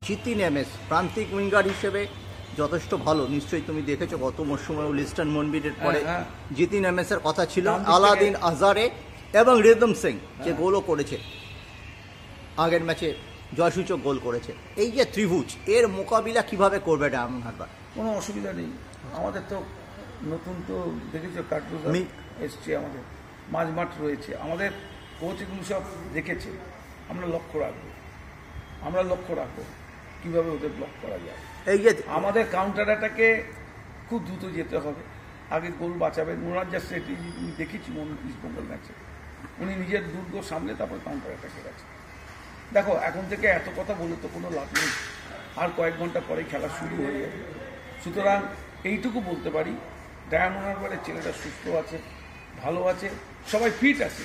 Jitin MS প্রান্তিক winger হিসেবে যথেষ্ট ভালো, নিশ্চয়ই তুমি দেখেছো গত মরশুমে লিস্টন মনবিরের পরে জিতিন এমএস এর কথা ছিল। আলাদিন আজারে এবং রিদম সিং যে গোলও করেছে, আগের ম্যাচে জয়সূচক গোল করেছে। এই যে ত্রিভুজ, এর মোকাবিলা কিভাবে করবে ডায়মন্ড হারবার? কোনো অসুবিধা নেই। আমাদের তো নতুন তো দেখেছো কার্টুন এসছে, আমাদের মাঝমাঠ রয়েছে, আমাদের কোচ এগুলো সব দেখেছে। আমরা লক্ষ্য রাখবো কীভাবে ওদের ব্লক করা যায়। এই যে আমাদের কাউন্টার অ্যাটাকে খুব দ্রুত যেতে হবে, আগে গোল বাঁচাবেন। ওনার যা স্ট্র্যাটেজি আমি দেখেছি ইস্টবেঙ্গল ম্যাচে, উনি নিজের দুর্গ সামলে তারপর কাউন্টার অ্যাটাকে গেছে। দেখো এখন থেকে এত কথা বলে তো কোনো লাভ নেই, আর কয়েক ঘন্টা পরে খেলা শুরু হয়ে যাবে। সুতরাং এইটুকু বলতে পারি, ডায়মন্ড হারবারের ছেলেটা সুস্থ আছে, ভালো আছে, সবাই ফিট আছে,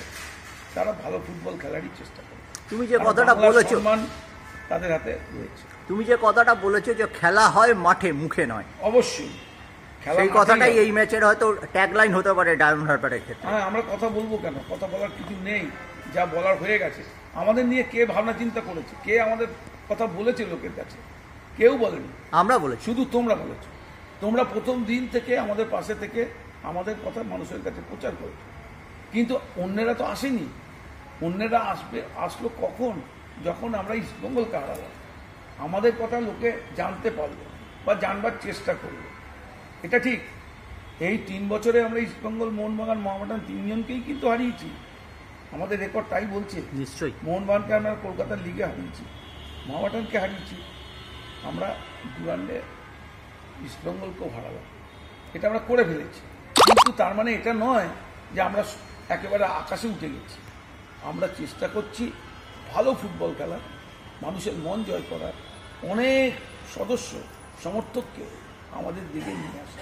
তারা ভালো ফুটবল খেলারই চেষ্টা করে। তুমি যে কথাটা বলেছো, তাদের হাতে রয়েছে। তুমি যে কথাটা বলেছো যে খেলা হয় মাঠে, মুখে নয়, অবশ্যই সেই কথাটাই এই ম্যাচের হয়তো ট্যাগলাইন হতে পারে ডায়মন্ড হারবারের ক্ষেত্রে। হ্যাঁ, আমরা কথা বলবো কেন? কথা বলার কিছু নেই, যা বলার হয়ে গেছে। আমাদের নিয়ে কে ভাবনা চিন্তা করেছে, কে আমাদের কথা বলেছে লোকের কাছে? কেউ বলেনি, আমরা বলেছি, শুধু তোমরা বলেছো। তোমরা প্রথম দিন থেকে আমাদের পাশে থেকে আমাদের কথা মানুষের কাছে প্রচার করেছো, কিন্তু অন্যেরা তো আসেনি। অন্যেরা আসলো কখন? যখন আমরা ইস্টবেঙ্গলকে হারালাম। আমাদের কথা লোকে জানতে পারলো বা জানবার চেষ্টা করলো, এটা ঠিক। এই 3 বছরে আমরা ইস্টবেঙ্গল, মোহনবাগান, মোহামেডান তিনজনকেই কিন্তু হারিয়েছি। আমাদের রেকর্ড তাই বলছে। নিশ্চয়ই মোহনবাগানকে আমরা কলকাতার লিগে হারিয়েছি, মোহামেডানকে হারিয়েছি, আমরা দুরান্ডে ইস্টবেঙ্গলকেও হারালাম। এটা আমরা করে ফেলেছি, কিন্তু তার মানে এটা নয় যে আমরা একেবারে আকাশে উঠে গেছি। আমরা চেষ্টা করছি ভালো ফুটবল খেলার, মানুষের মন জয় করার, অনেক সদস্য সমর্থককে আমাদের দিকে নিয়ে আসা।